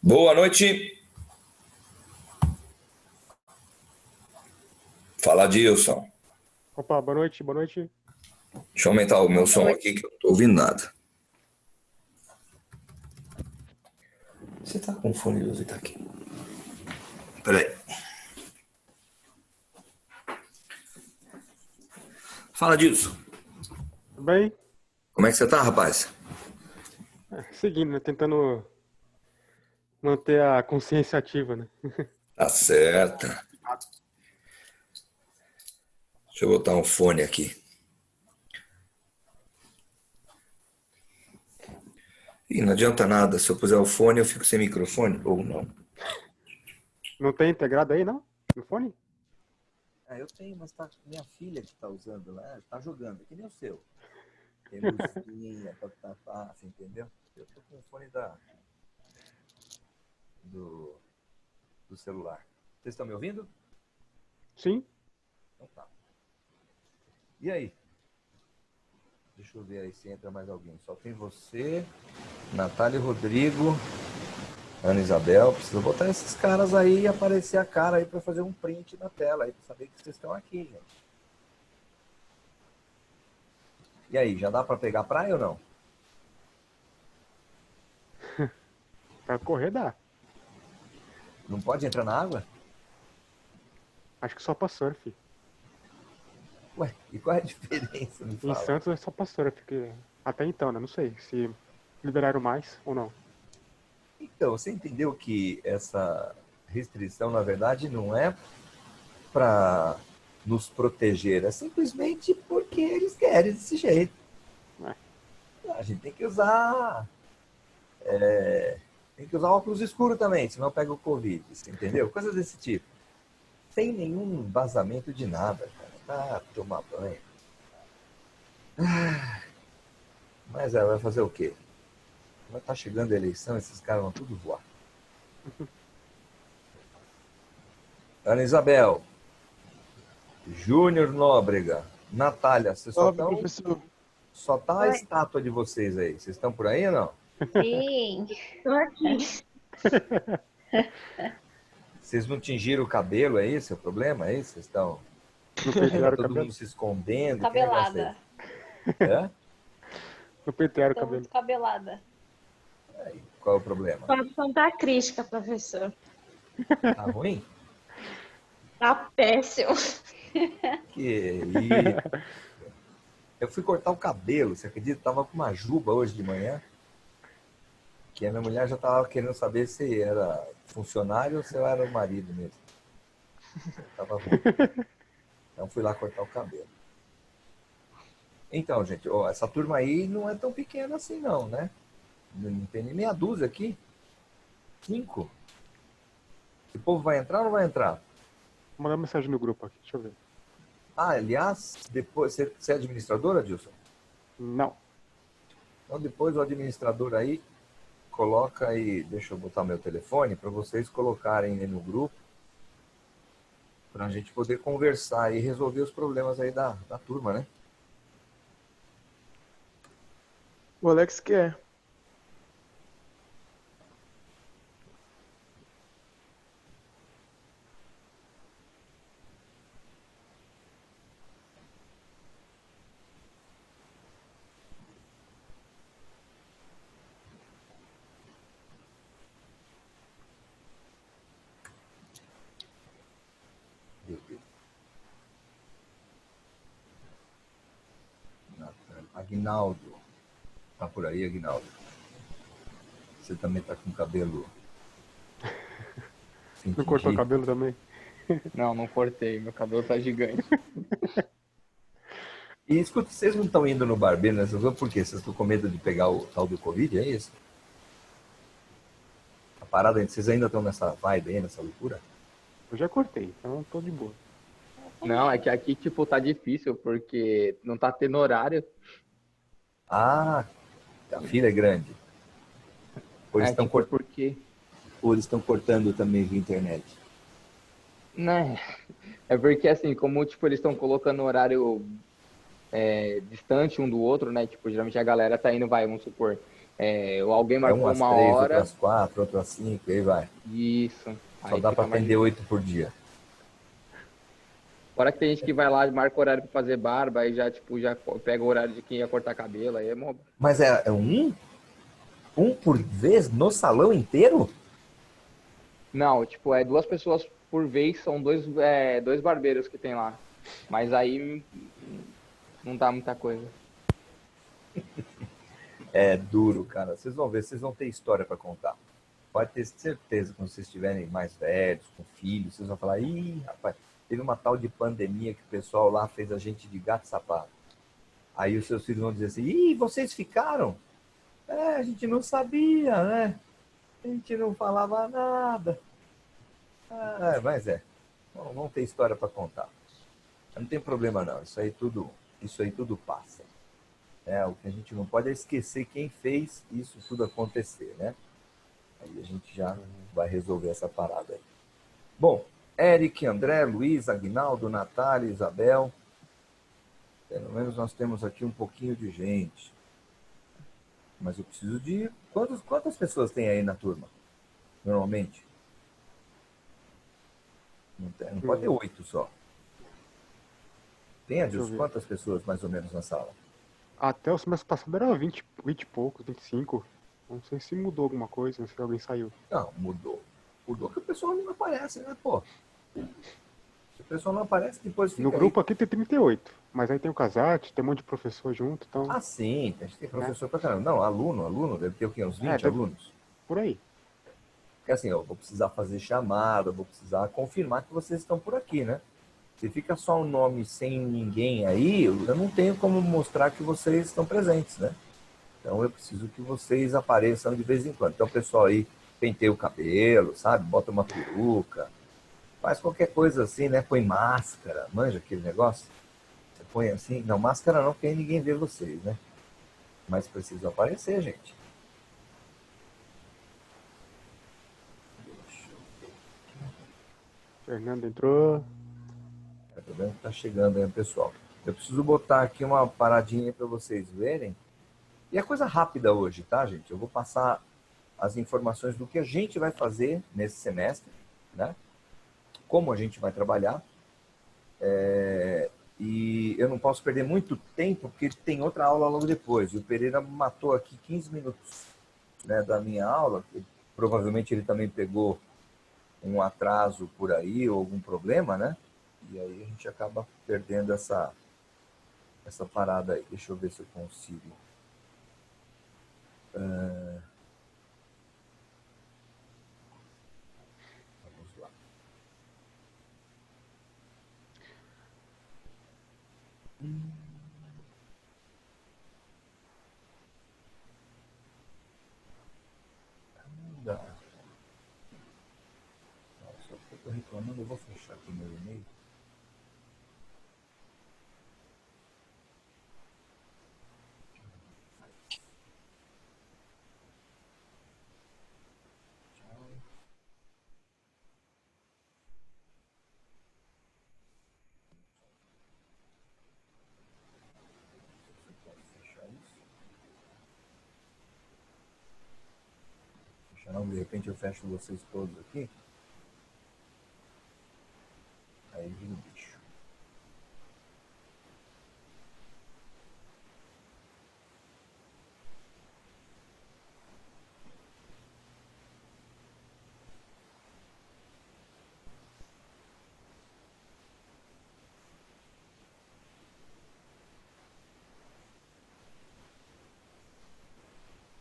Boa noite. Fala, Dilson. Opa, boa noite, boa noite. Deixa eu aumentar o meu som aqui que eu não tô ouvindo nada. Você tá com fone de ouvido aqui? Peraí. Fala, Dilson. Tudo bem? Como é que você tá, rapaz? Seguindo, né? Tentando manter a consciência ativa, né? Tá certo. Deixa eu botar um fone aqui. Ih, não adianta nada. Se eu puser o fone, eu fico sem microfone ou não. Não tem integrado aí, não? No fone? Eu tenho, mas tá minha filha que tá usando lá, tá jogando, que nem o seu. Tem musiquinha, você entendeu? Eu tô com o fone do, do celular. Vocês estão me ouvindo? Sim. Então tá. E aí? Deixa eu ver aí se entra mais alguém. Só tem você, Natália e Rodrigo, Ana Isabel. Preciso botar esses caras aí e aparecer a cara aí pra fazer um print na tela aí, pra saber que vocês estão aqui, gente. E aí, já dá pra pegar praia ou não? Pra correr dá. Não pode entrar na água? Acho que só pra surf. Ué, e qual é a diferença? Me Em fala. Santos é só pra surf, porque até então, né? Não sei se liberaram mais ou não. Então, você entendeu que essa restrição, na verdade, não é para nos proteger, é simplesmente porque eles querem desse jeito. É. A gente tem que usar óculos escuros também, senão pega o Covid, você entendeu? Coisas desse tipo. Sem nenhum vazamento de nada, cara. Tá, tomar banho. Mas vai fazer o quê? Vai estar chegando a eleição, esses caras vão tudo voar. Ana Isabel, Júnior Nóbrega, Natália, vocês Salve, professor. só tá a Oi. estátua de vocês aí. Vocês estão por aí ou não? Sim, tô aqui. Vocês não tingiram o cabelo, é esse o problema? É isso? Vocês estão No tá pentearam o todo cabelo? mundo se escondendo? Que negócio é Cabelada. esse? É? No pentearam o Tô cabelo. muito cabelada. Aí, qual é o problema? Pode contar a crítica, professor. Tá ruim? Tá péssimo. Que isso? Eu fui cortar o cabelo, você acredita? Tava com uma juba hoje de manhã. Que a minha mulher já tava querendo saber se era funcionário ou se eu era o marido mesmo. Tava ruim. Então fui lá cortar o cabelo. Então, gente, ó, essa turma aí não é tão pequena assim não, né? Não tem nem meia dúzia aqui. 5. O povo vai entrar ou não vai entrar? Vou mandar mensagem no grupo aqui, deixa eu ver. Ah, aliás, depois você é administradora, Dilson? Não. Então depois o administrador aí coloca aí, deixa eu botar meu telefone para vocês colocarem aí no grupo para a gente poder conversar e resolver os problemas aí da turma, né? O Alex quer. Aguinaldo. Tá por aí, Aguinaldo? Você também tá com cabelo. sem Não cortou o tingir? cabelo também? Não, não cortei. Meu cabelo tá gigante. E escuta, vocês não estão indo no barbeiro nessas horas por quê? Vocês estão com medo de pegar o tal do Covid, é isso? A parada, vocês ainda estão nessa vibe aí, nessa loucura? Eu já cortei, então tô de boa. Não, é que aqui, tipo, tá difícil, porque não tá tendo horário. Ah, a fila é grande. Ou eles É, estão tipo, porque... ou eles estão cortando também via internet? Né? É porque, assim, como, tipo, eles estão colocando horário distante um do outro, né? Tipo, geralmente a galera tá indo, vamos supor, Ou alguém É um marcou às uma 3, outro hora, às 4, outro às 5, aí vai. isso. Só Aí dá para fica mais atender difícil. 8 por dia. Fora que tem gente que vai lá e marca o horário pra fazer barba, aí já, tipo, já pega o horário de quem ia cortar cabelo, aí é mó... Mas é um? Um por vez no salão inteiro? Não, tipo, é 2 pessoas por vez, são dois barbeiros que tem lá. Mas aí não dá muita coisa. É duro, cara. Vocês vão ver, vocês vão ter história para contar. Pode ter certeza, quando vocês estiverem mais velhos, com filhos, vocês vão falar: ih, rapaz, teve uma tal de pandemia que o pessoal lá fez a gente de gato e sapato. Aí os seus filhos vão dizer assim: ih, vocês ficaram? É, a gente não sabia, né? A gente não falava nada. Ah, mas é. Bom, vão ter história para contar. Não tem problema não. Isso aí tudo passa. É, o que a gente não pode é esquecer quem fez isso tudo acontecer, né? Aí a gente já vai resolver essa parada aí. Bom, Eric, André, Luiz, Aguinaldo, Natália, Isabel. Pelo menos nós temos aqui um pouquinho de gente. Mas eu preciso de. Quantas pessoas tem aí na turma? Normalmente? Não pode ter 8 só. Tem, Deixa eu Adilson, ver. quantas pessoas mais ou menos na sala? Até o semestre passado era 20 e poucos, 25. Não sei se mudou alguma coisa, se alguém saiu. Não, mudou. Mudou que o pessoal não aparece, né, pô? Se o pessoal não aparece, depois No fica aí. grupo aqui tem 38, mas aí tem o Casate, tem um monte de professor junto, então, Ah, sim, a gente tem né? professor pra caramba. Não, aluno, deve ter o quê? Uns 20 Deve alunos? por aí. Porque assim, eu vou precisar fazer chamada, vou precisar confirmar que vocês estão por aqui, né? Se fica só um nome sem ninguém aí, eu não tenho como mostrar que vocês estão presentes, né? Então eu preciso que vocês apareçam de vez em quando. Então o pessoal aí penteia o cabelo, sabe? Bota uma peruca, faz qualquer coisa assim, né? Põe máscara, manja aquele negócio? Você põe assim, não, máscara não, porque aí ninguém vê vocês, né? Mas precisa aparecer, gente. Fernando entrou. Tá vendo que tá chegando aí o pessoal. Eu preciso botar aqui uma paradinha para vocês verem. E é coisa rápida hoje, tá, gente? Eu vou passar as informações do que a gente vai fazer nesse semestre, né? Como a gente vai trabalhar. E eu não posso perder muito tempo, porque tem outra aula logo depois. E o Pereira matou aqui 15 minutos, né, da minha aula. Provavelmente ele também pegou um atraso por aí, ou algum problema, né? E aí a gente acaba perdendo essa parada aí. Deixa eu ver se eu consigo. Vamos lá. Dá. Nossa, eu tô reclamando, eu vou fechar aqui meu e-mail. Fechar isso. Fechar não, de repente eu fecho vocês todos aqui. Aí vira o bicho.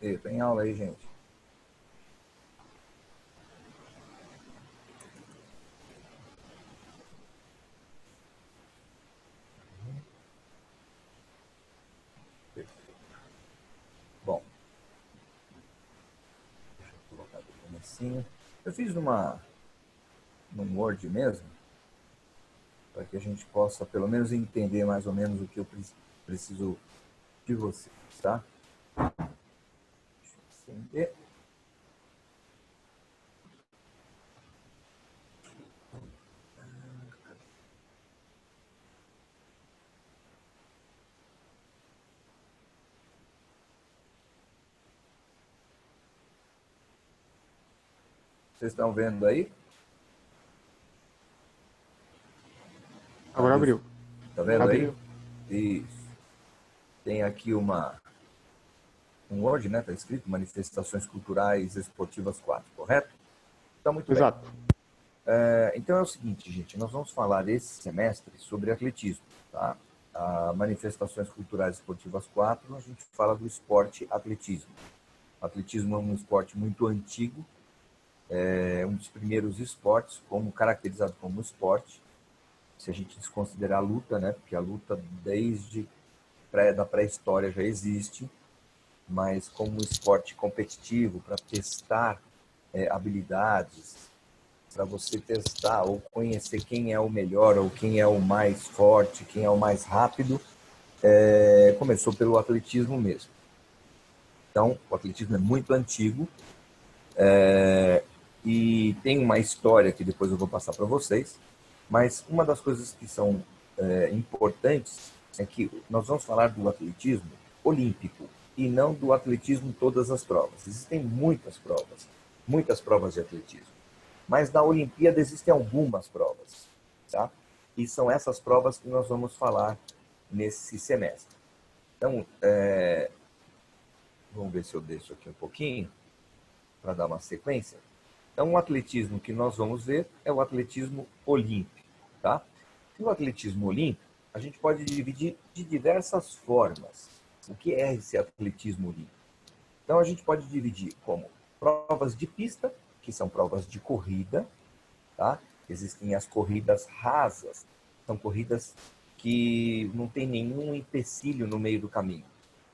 E, tem aula aí, gente. Perfeito. Bom, deixa eu colocar aqui no comecinho. Eu fiz num Word mesmo, para que a gente possa pelo menos entender mais ou menos o que eu preciso de vocês, tá? Deixa eu acender. Vocês estão vendo aí? Agora abriu. Tá vendo Abriu. aí? Isso. Tem aqui um Word, né? Tá escrito Manifestações Culturais Esportivas 4, correto? Então, muito bem. Exato. Então é o seguinte, gente, nós vamos falar esse semestre sobre atletismo, tá? A Manifestações Culturais Esportivas 4, a gente fala do esporte atletismo. O atletismo é um esporte muito antigo, é um dos primeiros esportes caracterizado como esporte, se a gente desconsiderar a luta, né? Porque a luta desde da pré-história já existe, mas como esporte competitivo para testar habilidades, para você testar ou conhecer quem é o melhor ou quem é o mais forte, quem é o mais rápido, começou pelo atletismo mesmo. Então, o atletismo é muito antigo e tem uma história que depois eu vou passar para vocês, mas uma das coisas que são importantes é que nós vamos falar do atletismo olímpico e não do atletismo todas as provas. Existem muitas provas de atletismo. Mas na Olimpíada existem algumas provas, tá? E são essas provas que nós vamos falar nesse semestre. Então, vamos ver se eu deixo aqui um pouquinho para dar uma sequência. Então, o atletismo que nós vamos ver é o atletismo olímpico, tá? E o atletismo olímpico a gente pode dividir de diversas formas. O que é esse atletismo olímpico? Então, a gente pode dividir como provas de pista, que são provas de corrida, tá? Existem as corridas rasas, são corridas que não tem nenhum empecilho no meio do caminho.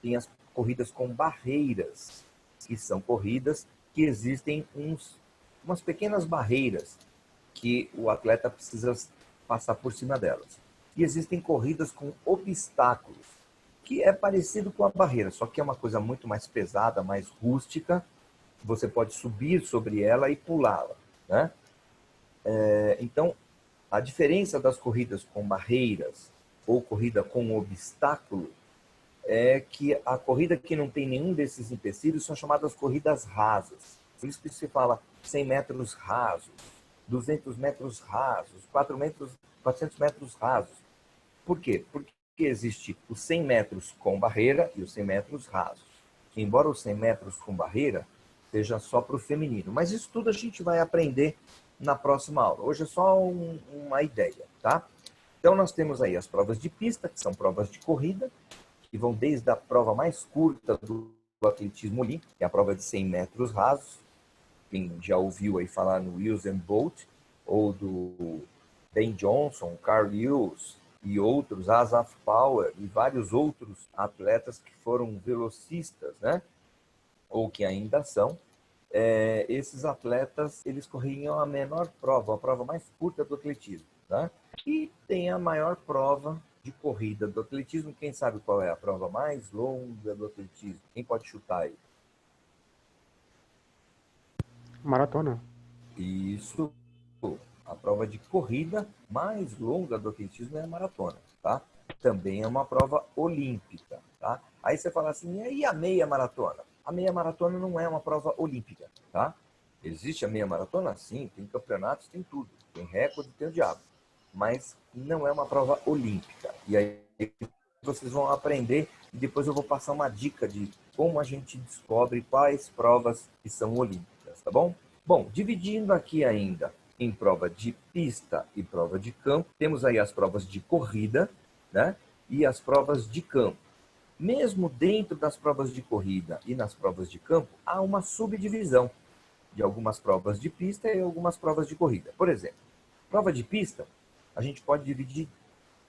Tem as corridas com barreiras, que são corridas que existem umas pequenas barreiras que o atleta precisa passar por cima delas. E existem corridas com obstáculos, que é parecido com a barreira, só que é uma coisa muito mais pesada, mais rústica. Você pode subir sobre ela e pulá-la, né? Então, a diferença das corridas com barreiras ou corrida com obstáculo é que a corrida que não tem nenhum desses empecilhos são chamadas corridas rasas. Por isso que se fala 100 metros rasos, 200 metros rasos, 400 metros rasos. Por quê? Porque existe os 100 metros com barreira e os 100 metros rasos. Embora os 100 metros com barreira seja só para o feminino. Mas isso tudo a gente vai aprender na próxima aula. Hoje é só uma ideia, tá? Então nós temos aí as provas de pista, que são provas de corrida, que vão desde a prova mais curta do atletismo olímpico, que é a prova de 100 metros rasos. Quem já ouviu aí falar no Usain Bolt, ou do Ben Johnson, Carl Lewis e outros, Asaf Power e vários outros atletas que foram velocistas, né? Ou que ainda são, esses atletas, eles corriam a menor prova, a prova mais curta do atletismo, tá? E tem a maior prova de corrida do atletismo. Quem sabe qual é a prova mais longa do atletismo? Quem pode chutar aí? Maratona. Isso. A prova de corrida mais longa do atletismo é a maratona, tá? Também é uma prova olímpica, tá? Aí você fala assim, e a meia maratona? A meia maratona não é uma prova olímpica, tá? Existe a meia maratona? Sim, tem campeonatos, tem tudo. Tem recorde, tem o diabo. Mas não é uma prova olímpica. E aí vocês vão aprender e depois eu vou passar uma dica de como a gente descobre quais provas que são olímpicas, tá bom? Bom, dividindo aqui ainda em prova de pista e prova de campo, temos aí as provas de corrida, né? E as provas de campo. Mesmo dentro das provas de corrida e nas provas de campo, há uma subdivisão de algumas provas de pista e algumas provas de corrida. Por exemplo, prova de pista, a gente pode dividir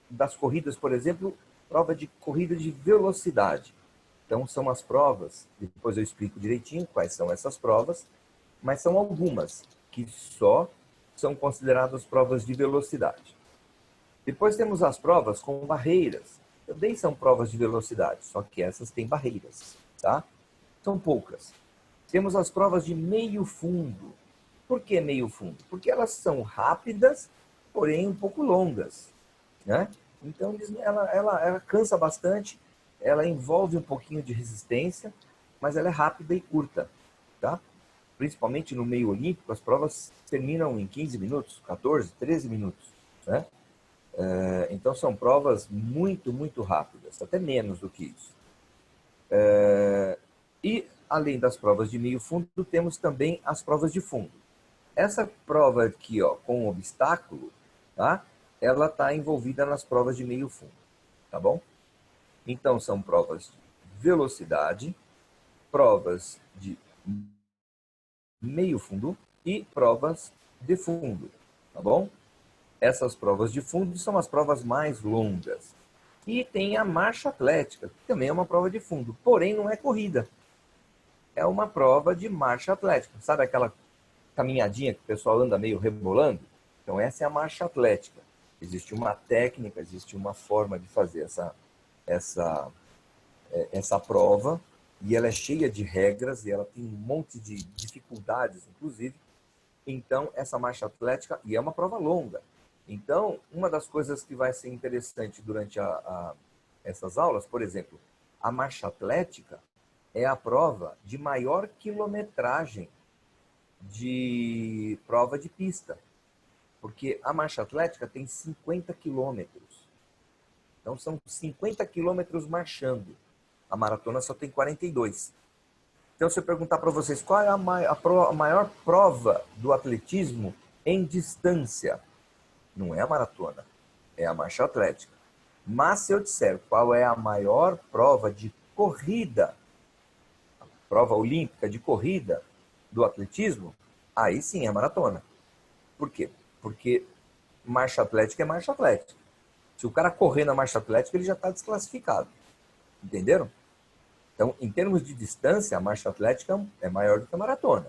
das corridas, por exemplo, prova de corrida de velocidade. Então, são as provas, depois eu explico direitinho quais são essas provas, mas são algumas que só são consideradas provas de velocidade. Depois temos as provas com barreiras. Também são provas de velocidade, só que essas têm barreiras, tá? São poucas. Temos as provas de meio fundo. Por que meio fundo? Porque elas são rápidas, porém um pouco longas, né? Então, ela cansa bastante, ela envolve um pouquinho de resistência, mas ela é rápida e curta, tá? principalmente no meio olímpico, as provas terminam em 15 minutos, 14, 13 minutos, né? Então são provas muito, muito rápidas, até menos do que isso. E além das provas de meio fundo, temos também as provas de fundo. Essa prova aqui, ó, com obstáculo, tá? Ela está envolvida nas provas de meio fundo, tá bom? Então são provas de velocidade, provas de meio fundo e provas de fundo, tá bom? Essas provas de fundo são as provas mais longas. E tem a marcha atlética, que também é uma prova de fundo, porém não é corrida. É uma prova de marcha atlética. Sabe aquela caminhadinha que o pessoal anda meio rebolando? Então essa é a marcha atlética. Existe uma técnica, existe uma forma de fazer essa prova, e ela é cheia de regras, e ela tem um monte de dificuldades, inclusive. Então, essa marcha atlética, e é uma prova longa. Então, uma das coisas que vai ser interessante durante essas aulas, por exemplo, a marcha atlética é a prova de maior quilometragem de prova de pista. Porque a marcha atlética tem 50 quilômetros. Então, são 50 quilômetros marchando. A maratona só tem 42. Então, se eu perguntar para vocês qual é a maior prova do atletismo em distância, não é a maratona, é a marcha atlética. Mas se eu disser qual é a maior prova de corrida, a prova olímpica de corrida do atletismo, aí sim é a maratona. Por quê? Porque marcha atlética é marcha atlética. Se o cara correr na marcha atlética, ele já está desclassificado. Entenderam? Então, em termos de distância, a marcha atlética é maior do que a maratona.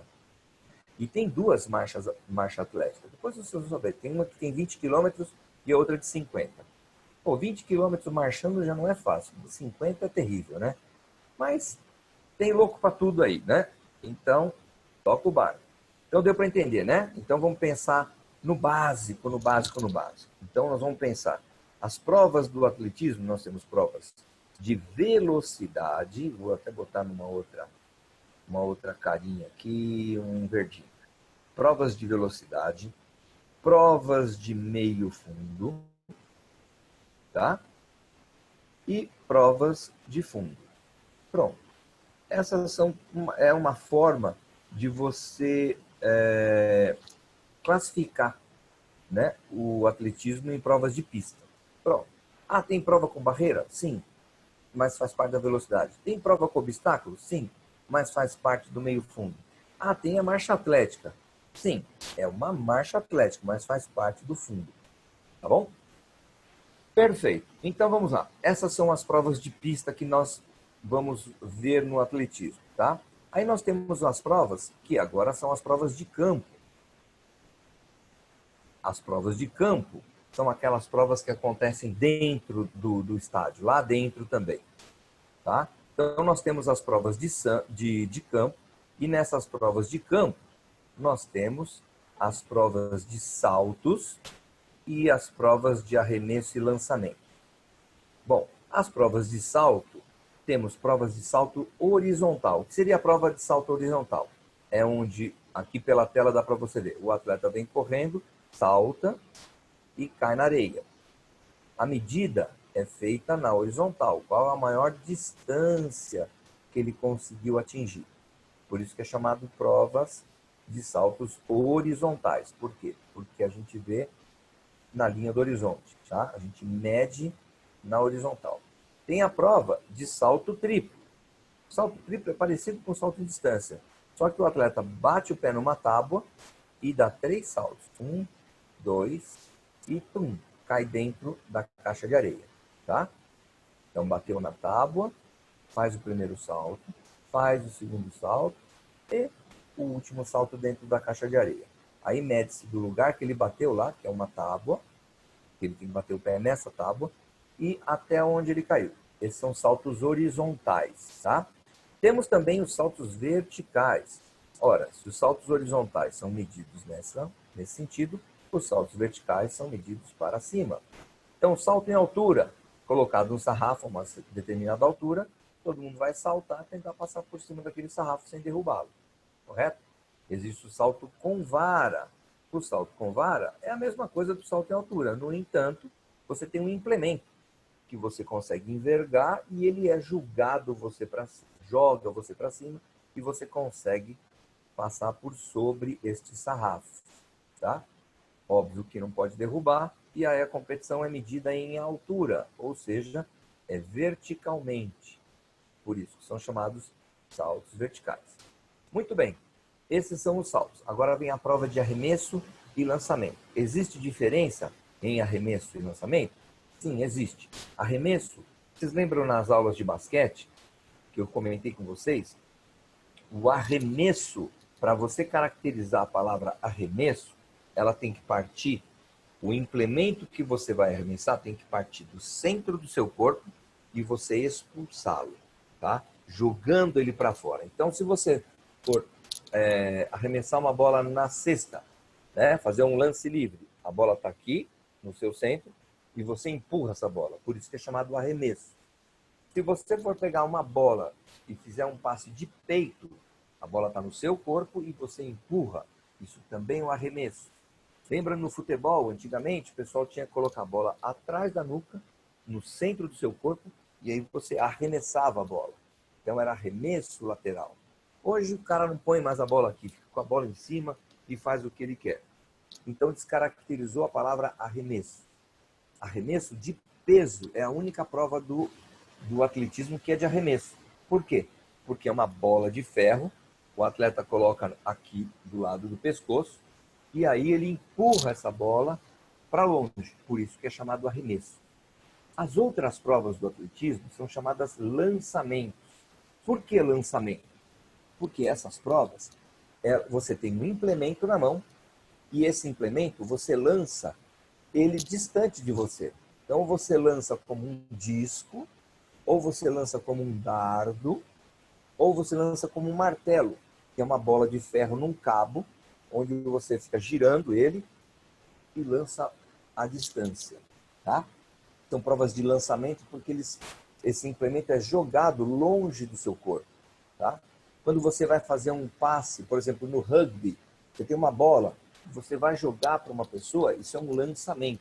E tem duas marcha atlética. Depois vocês vão saber. Tem uma que tem 20 quilômetros e a outra de 50. Pô, 20 quilômetros marchando já não é fácil. 50 é terrível, né? Mas tem louco para tudo aí, né? Então, toca o barco. Então, deu para entender, né? Então, vamos pensar no básico, no básico, no básico. Então, nós vamos pensar. As provas do atletismo, nós temos provas de velocidade. Vou até botar numa outra carinha aqui, um verdinho. Provas de velocidade, provas de meio fundo, tá? E provas de fundo. Pronto. Essas é uma forma de você classificar, né, o atletismo em provas de pista. Pronto. Ah, tem prova com barreira? Sim, mas faz parte da velocidade. Tem prova com obstáculo? Sim, mas faz parte do meio fundo. Ah, tem a marcha atlética? Sim, é uma marcha atlética, mas faz parte do fundo. Tá bom? Perfeito. Então vamos lá. Essas são as provas de pista que nós vamos ver no atletismo, tá? Aí nós temos as provas que agora são as provas de campo. As provas de campo são aquelas provas que acontecem dentro do estádio, lá dentro também, tá? Então nós temos as provas de campo, e nessas provas de campo nós temos as provas de saltos e as provas de arremesso e lançamento. Bom, as provas de salto, temos provas de salto horizontal. O que seria a prova de salto horizontal? É onde, aqui pela tela dá para você ver, o atleta vem correndo, salta e cai na areia. A medida é feita na horizontal. Qual a maior distância que ele conseguiu atingir? Por isso que é chamado provas de saltos horizontais. Por quê? Porque a gente vê na linha do horizonte, tá? A gente mede na horizontal. Tem a prova de salto triplo. O salto triplo é parecido com o salto em distância. Só que o atleta bate o pé numa tábua e dá 3 saltos. 1, 2 e pum, cai dentro da caixa de areia, tá? Então bateu na tábua, faz o primeiro salto, faz o segundo salto e o último salto dentro da caixa de areia. Aí mede-se do lugar que ele bateu lá, que é uma tábua, que ele tem que bater o pé nessa tábua, e até onde ele caiu. Esses são saltos horizontais, tá? Temos também os saltos verticais. Ora, se os saltos horizontais são medidos nesse sentido, os saltos verticais são medidos para cima. Então, salto em altura, colocado um sarrafo a uma determinada altura, todo mundo vai saltar e tentar passar por cima daquele sarrafo sem derrubá-lo. Correto? Existe o salto com vara. O salto com vara é a mesma coisa do salto em altura. No entanto, você tem um implemento que você consegue envergar e ele é jogado você para joga você para cima e você consegue passar por sobre este sarrafo, tá? Óbvio que não pode derrubar e aí a competição é medida em altura, ou seja, é verticalmente. Por isso são chamados saltos verticais. Muito bem, esses são os saltos. Agora vem a prova de arremesso e lançamento. Existe diferença em arremesso e lançamento? Sim, existe. Arremesso, vocês lembram nas aulas de basquete, que eu comentei com vocês? O arremesso, para você caracterizar a palavra arremesso, ela tem que partir, o implemento que você vai arremessar tem que partir do centro do seu corpo e você expulsá-lo, tá? Jogando ele para fora. Então, se você for arremessar uma bola na cesta, né? Fazer um lance livre, a bola está aqui no seu centro e você empurra essa bola. Por isso que é chamado arremesso. Se você for pegar uma bola e fizer um passe de peito, a bola está no seu corpo e você empurra. Isso também é um arremesso. Lembra no futebol, antigamente, o pessoal tinha que colocar a bola atrás da nuca, no centro do seu corpo, e aí você arremessava a bola. Então era arremesso lateral. Hoje o cara não põe mais a bola aqui, fica com a bola em cima e faz o que ele quer. Então descaracterizou a palavra arremesso. Arremesso de peso é a única prova do atletismo que é de arremesso. Por quê? Porque é uma bola de ferro, o atleta coloca aqui do lado do pescoço, e aí ele empurra essa bola para longe, por isso que é chamado arremesso. As outras provas do atletismo são chamadas lançamentos. Por que lançamento? Porque essas provas, você tem um implemento na mão, e esse implemento você lança ele distante de você. Então você lança como um disco, ou você lança como um dardo, ou você lança como um martelo, que é uma bola de ferro num cabo, onde você fica girando ele e lança à distância, tá? São provas de lançamento porque esse implemento é jogado longe do seu corpo, tá? Quando você vai fazer um passe, por exemplo, no rugby, você tem uma bola, você vai jogar para uma pessoa, isso é um lançamento,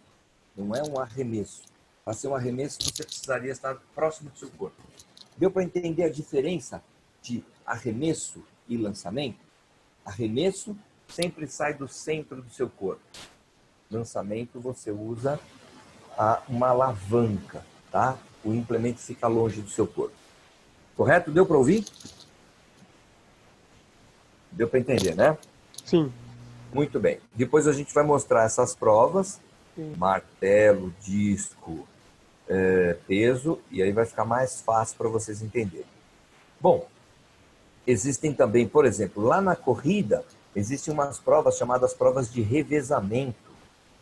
não é um arremesso. Para ser um arremesso, você precisaria estar próximo do seu corpo. Deu para entender a diferença de arremesso e lançamento? Arremesso sempre sai do centro do seu corpo. Lançamento, você usa uma alavanca, tá? O implemento fica longe do seu corpo. Correto? Deu para ouvir? Deu para entender, né? Sim. Muito bem. Depois a gente vai mostrar essas provas. Sim. Martelo, disco, peso. E aí vai ficar mais fácil para vocês entenderem. Bom, existem também, por exemplo, lá na corrida, existem umas provas chamadas provas de revezamento.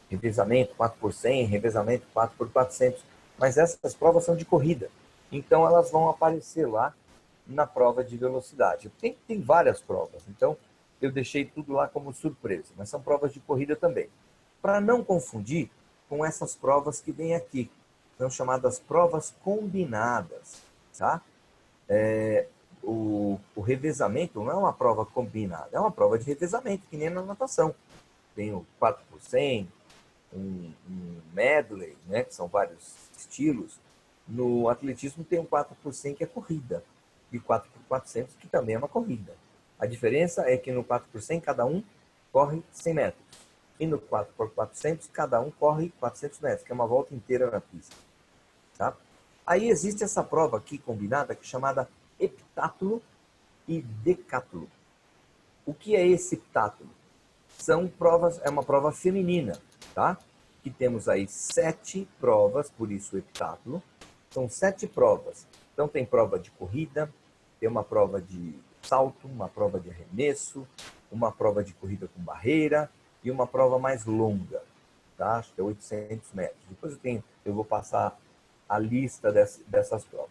Revezamento 4x100, revezamento 4x400. Mas essas provas são de corrida. Então elas vão aparecer lá na prova de velocidade. Tem várias provas, então eu deixei tudo lá como surpresa. Mas são provas de corrida também. Para não confundir com essas provas que vêm aqui. São chamadas provas combinadas, tá? O revezamento não é uma prova combinada, é uma prova de revezamento, que nem na natação. Tem o 4x100, um medley, né, que são vários estilos. No atletismo tem o 4x100, que é corrida, e 4x400, que também é uma corrida. A diferença é que no 4x100 cada um corre 100 metros. E no 4x400 cada um corre 400 metros, que é uma volta inteira na pista. Tá? Aí existe essa prova aqui combinada, que é chamada heptátulo e decátulo. O que é esse heptátulo? São provas, é uma prova feminina, tá? Que temos aí 7 provas, por isso heptátulo. São 7 provas. Então tem prova de corrida, tem uma prova de salto, uma prova de arremesso, uma prova de corrida com barreira e uma prova mais longa, tá? Acho que é 800 metros. Depois eu vou passar a lista dessas provas.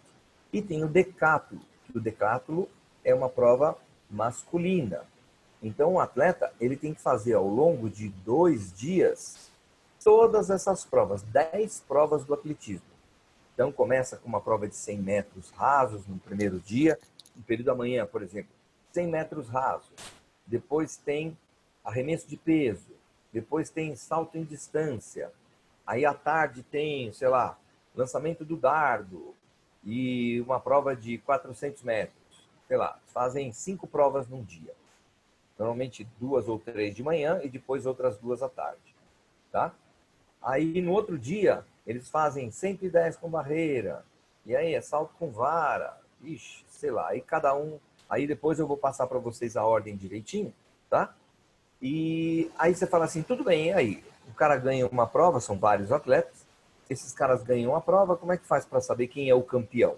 E tem o decátulo. O decátulo é uma prova masculina. Então o atleta ele tem que fazer ao longo de 2 dias todas essas provas, 10 provas do atletismo. Então começa com uma prova de 100 metros rasos no primeiro dia, no período da manhã, por exemplo, 100 metros rasos. depois tem arremesso de peso, depois tem salto em distância. Aí à tarde tem, sei lá, lançamento do dardo e uma prova de 400 metros. Sei lá, fazem 5 provas num dia. Normalmente 2 ou 3 de manhã e depois outras 2 à tarde. Tá? Aí no outro dia eles fazem 110 com barreira. E aí é salto com vara. Ixi, sei lá. Aí cada um... Aí depois eu vou passar para vocês a ordem direitinho, tá? E aí você fala assim, tudo bem, e aí? O cara ganha uma prova, são vários atletas. Esses caras ganham a prova, como é que faz para saber quem é o campeão?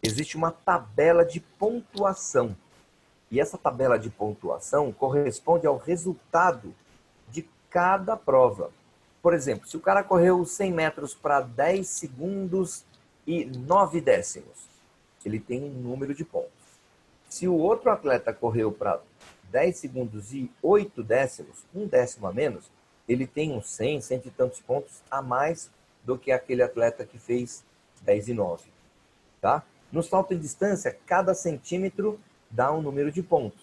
Existe uma tabela de pontuação. E essa tabela de pontuação corresponde ao resultado de cada prova. Por exemplo, se o cara correu 100 metros para 10 segundos e 9 décimos, ele tem um número de pontos. Se o outro atleta correu para 10 segundos e 8 décimos, um décimo a menos, ele tem uns 100, cento e tantos pontos a mais do que aquele atleta que fez 10 e 9. Tá? No salto em distância, cada centímetro dá um número de pontos.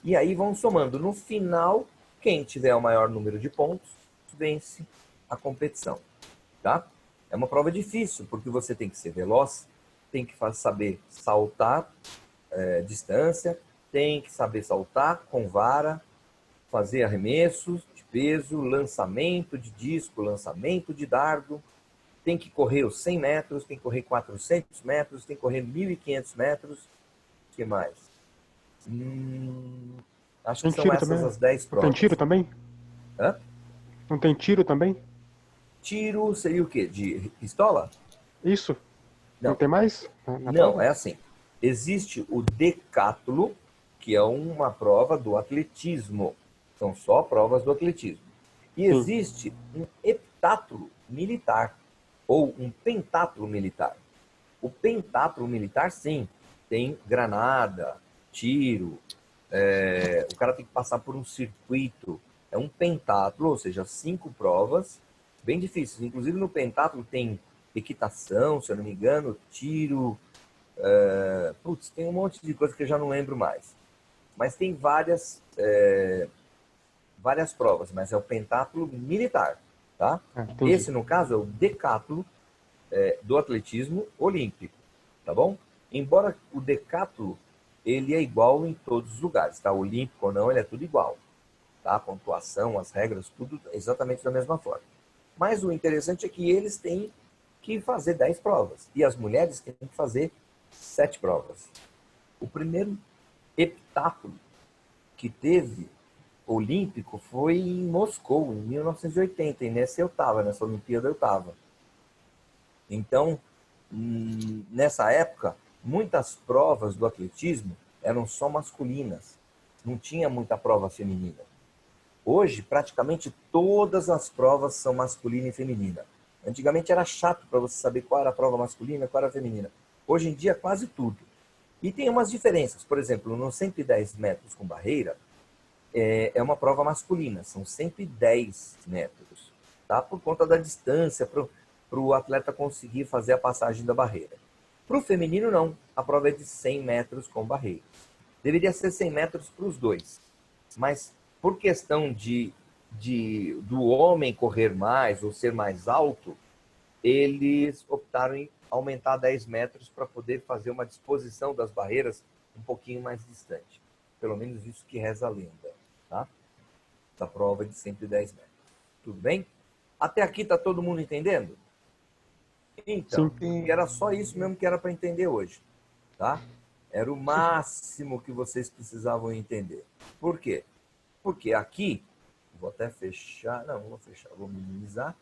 E aí vão somando. No final, quem tiver o maior número de pontos, vence a competição. Tá? É uma prova difícil, porque você tem que ser veloz, tem que saber saltar distância, tem que saber saltar com vara, fazer arremessos de peso, lançamento de disco, lançamento de dardo, tem que correr os 100 metros, tem que correr 400 metros, tem que correr 1.500 metros. O que mais? Acho Tem que são tiro essas também? as 10 Não provas. tem tiro também? Hã? Não tem tiro também? Tiro seria o quê? De pistola? Isso? Não Não. tem mais? Na Não, prova? é assim. Existe o decátulo, que é uma prova do atletismo. São só provas do atletismo. E Sim. existe um heptátulo militar, ou um pentátulo militar. O pentátulo militar, sim, tem granada, tiro, o cara tem que passar por um circuito. É um pentátulo, ou seja, 5 provas, bem difíceis. Inclusive no pentátulo tem equitação, se eu não me engano, tiro, tem um monte de coisa que eu já não lembro mais. Mas tem várias provas, mas é o pentátulo militar, tá? Entendi. Esse, no caso, é o decátulo do atletismo olímpico, tá bom? Embora o decátulo, ele é igual em todos os lugares, tá? Olímpico ou não, ele é tudo igual, tá? A pontuação, as regras, tudo exatamente da mesma forma. Mas o interessante é que eles têm que fazer 10 provas, e as mulheres têm que fazer 7 provas. O primeiro heptátulo que teve olímpico foi em Moscou, em 1980, e nessa Olimpíada eu estava. Então, nessa época, muitas provas do atletismo eram só masculinas, não tinha muita prova feminina. Hoje, praticamente todas as provas são masculina e feminina. Antigamente era chato para você saber qual era a prova masculina e qual era a feminina. Hoje em dia, quase tudo. E tem umas diferenças. Por exemplo, no 110 metros com barreira, é uma prova masculina, são 110 metros, tá? Por conta da distância, para o atleta conseguir fazer a passagem da barreira. Para o feminino, não. A prova é de 100 metros com barreira. Deveria ser 100 metros para os dois. Mas, por questão do homem correr mais ou ser mais alto, eles optaram em aumentar 10 metros para poder fazer uma disposição das barreiras um pouquinho mais distante. Pelo menos isso que reza a lenda, tá? Essa prova de 110 metros. Tudo bem? Até aqui tá todo mundo entendendo? Então, era só isso mesmo que era para entender hoje, tá? Era o máximo que vocês precisavam entender. Por quê? Porque aqui, vou até fechar, não vou fechar, vou minimizar.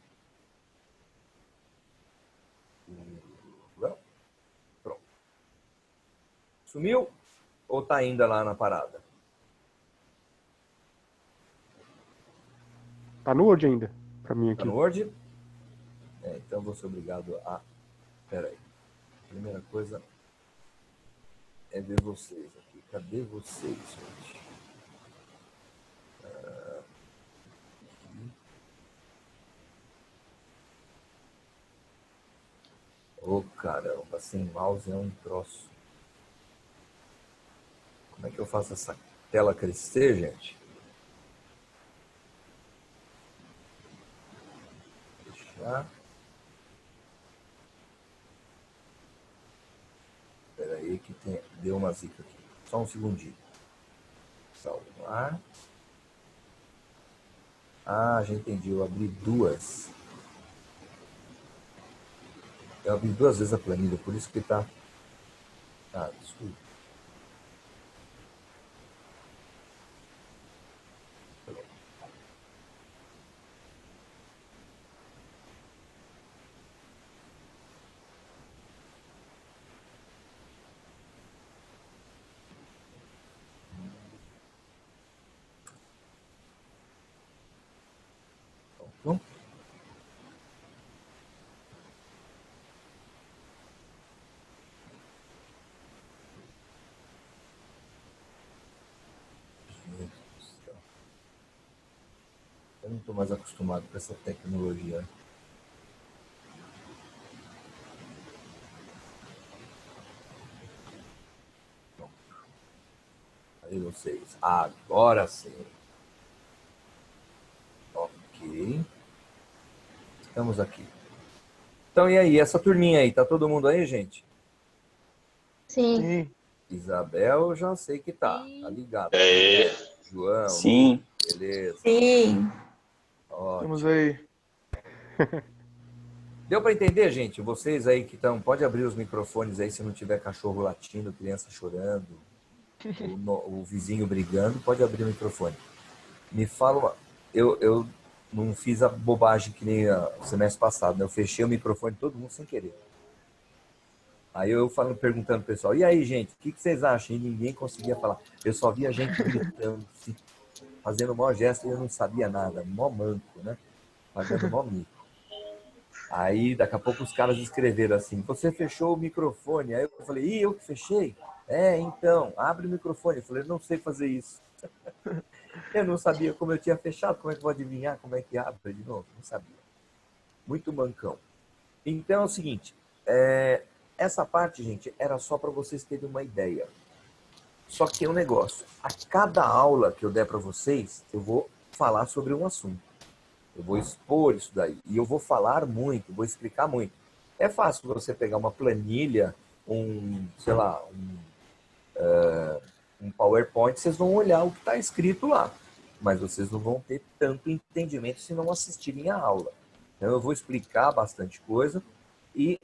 Pronto. Sumiu? Ou tá ainda lá na parada? Tá no Word ainda, pra mim aqui. Tá no Word? Então vou ser obrigado a... Pera aí. Primeira coisa é ver vocês aqui. Cadê vocês, gente? Ô, caramba, sem mouse é um troço. Como é que eu faço essa tela crescer, gente. Deixar. Espera aí que deu uma zica aqui. Só um segundinho. Salvar. Ah, já entendi. Eu abri duas. Eu abri duas vezes a planilha, por isso que tá... Ah, desculpa. Pronto. Eu não estou mais acostumado com essa tecnologia. Aí vocês. Agora sim. Ok. Estamos aqui. Então, e aí? Essa turminha aí? Tá todo mundo aí, gente? Sim. Sim. Isabel, já sei que tá. Tá ligado. É. João. Sim. Beleza. Sim. Estamos Ótimo. aí. Deu para entender, gente? Vocês aí que estão... Pode abrir os microfones aí se não tiver cachorro latindo, criança chorando, o vizinho brigando, pode abrir o microfone. Me fala... Eu não fiz a bobagem que nem o semestre passado, né? Eu fechei o microfone de todo mundo sem querer. Aí eu perguntando pro pessoal, e aí, gente, o que vocês acham? E ninguém conseguia falar. Eu só via gente gritando, fazendo o maior gesto e eu não sabia nada. Mó manco, né? Pagando mó mico. Aí, daqui a pouco, os caras escreveram assim, você fechou o microfone. Aí eu falei, ih, eu que fechei? É, então, abre o microfone. Eu falei, não sei fazer isso. Eu não sabia como eu tinha fechado, como é que eu vou adivinhar como é que abre de novo? Não sabia. Muito mancão. Então é o seguinte, essa parte, gente, era só para vocês terem uma ideia. Só que tem um negócio. A cada aula que eu der para vocês, eu vou falar sobre um assunto. Eu vou expor isso daí. E eu vou falar muito, vou explicar muito. É fácil você pegar uma planilha, sei lá, um PowerPoint, vocês vão olhar o que está escrito lá. Mas vocês não vão ter tanto entendimento se não assistirem a aula. Então eu vou explicar bastante coisa e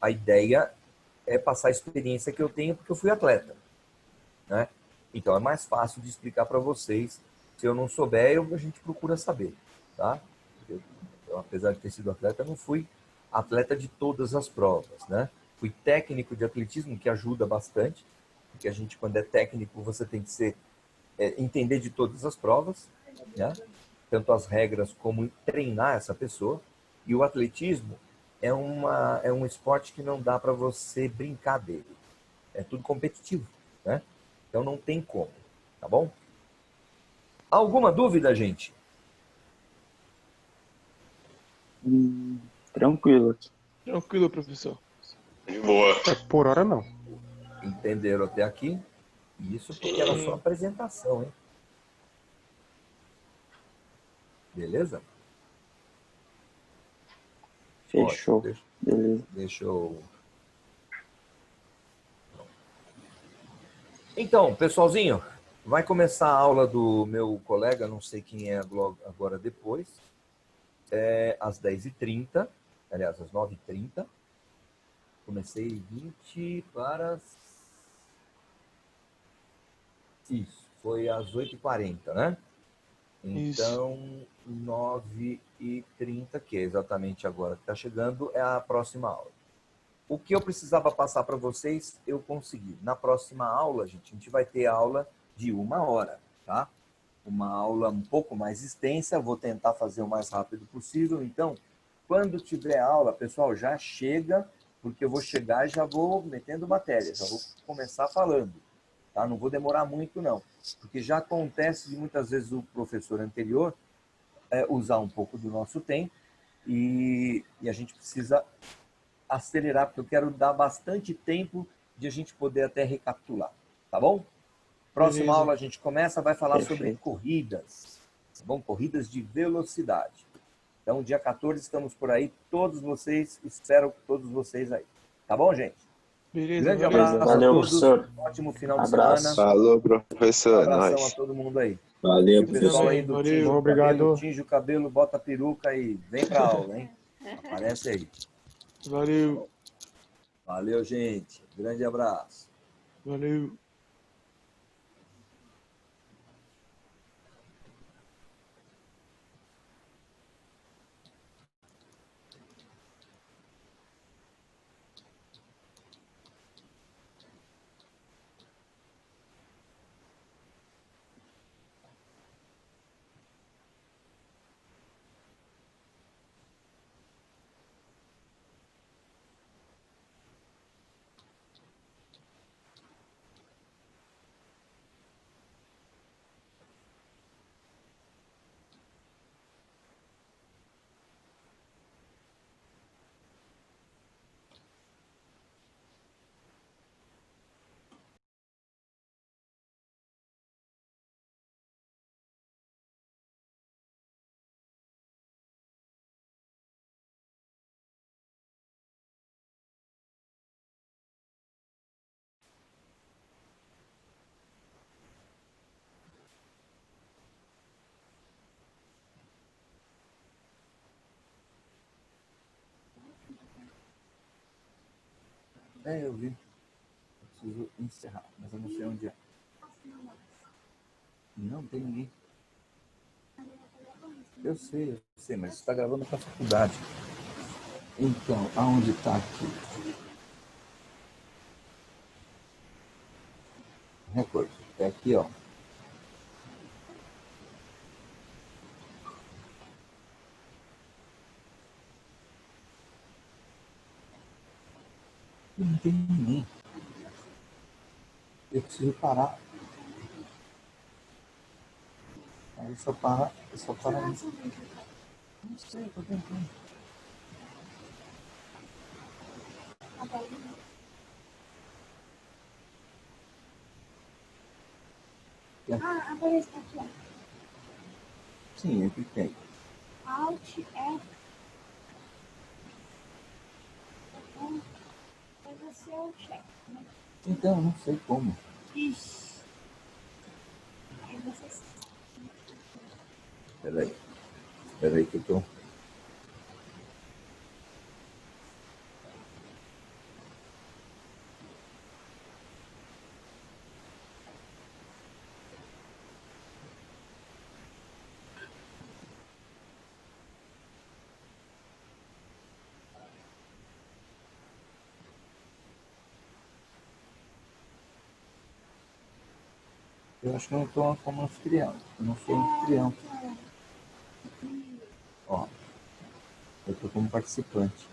a ideia é passar a experiência que eu tenho porque eu fui atleta, né? Então é mais fácil de explicar para vocês. Se eu não souber, a gente procura saber, tá? Eu, apesar de ter sido atleta, não fui atleta de todas as provas, né? Fui técnico de atletismo, que ajuda bastante, porque a gente, quando é técnico, você tem que entender de todas as provas, né? Tanto as regras como treinar essa pessoa. E o atletismo é um esporte que não dá para você brincar dele. É tudo competitivo, né? Então não tem como, tá bom? Alguma dúvida, gente? Tranquilo. Tranquilo, professor. De boa. Por hora não. Entenderam até aqui? Isso porque era só apresentação, hein? Beleza? Fechou. Ótimo, Beleza. deixa eu... Então, pessoalzinho, vai começar a aula do meu colega, não sei quem é agora depois, às 10h30, aliás, às 9h30. Comecei 20 para... Isso, foi às 8h40, né? Então, 9h30, que é exatamente agora que está chegando, é a próxima aula. O que eu precisava passar para vocês, eu consegui. Na próxima aula, gente, a gente vai ter aula de 1 hora, tá? Uma aula um pouco mais extensa, vou tentar fazer o mais rápido possível. Então, quando tiver aula, pessoal, já chega, porque eu vou chegar e já vou metendo matéria, já vou começar falando, tá? Não vou demorar muito, não. Porque já acontece de muitas vezes o professor anterior usar um pouco do nosso tempo e a gente precisa acelerar, porque eu quero dar bastante tempo de a gente poder até recapitular, tá bom? Próxima Beleza. aula a gente começa, vai falar sobre Perfeito. corridas. Tá bom? Corridas de velocidade. Então, dia 14 estamos por aí. Todos vocês, espero todos vocês aí. Tá bom, gente? Beleza, Grande valeu. abraço Valeu, a todos. professor. Ótimo final de Abraço. semana. Falou, Um professor. abração a Nós. todo mundo aí. Valeu, E o pessoal aí do Valeu. tinge o Obrigado. cabelo, tinge o cabelo, bota a peruca e vem pra aula, hein? Aparece aí. Valeu. Valeu, gente. Grande abraço. Valeu. É, eu vi. Eu preciso encerrar, mas eu não sei onde é. Não tem ninguém. Eu sei, mas você está gravando para a faculdade. Então, aonde está aqui? Recorde. É aqui, ó. Não tem ninguém. Eu preciso parar. Aí só parar isso. Não sei, tô tentando. Ah, apareceu aqui, ó. Sim, aqui tem. Alt F. Vai ser o check, né? Então, não sei como. Ixi. Aí você. Peraí que eu tô... Eu acho que eu não estou como anfitrião. Eu não sou anfitrião. Ó, eu estou como participante.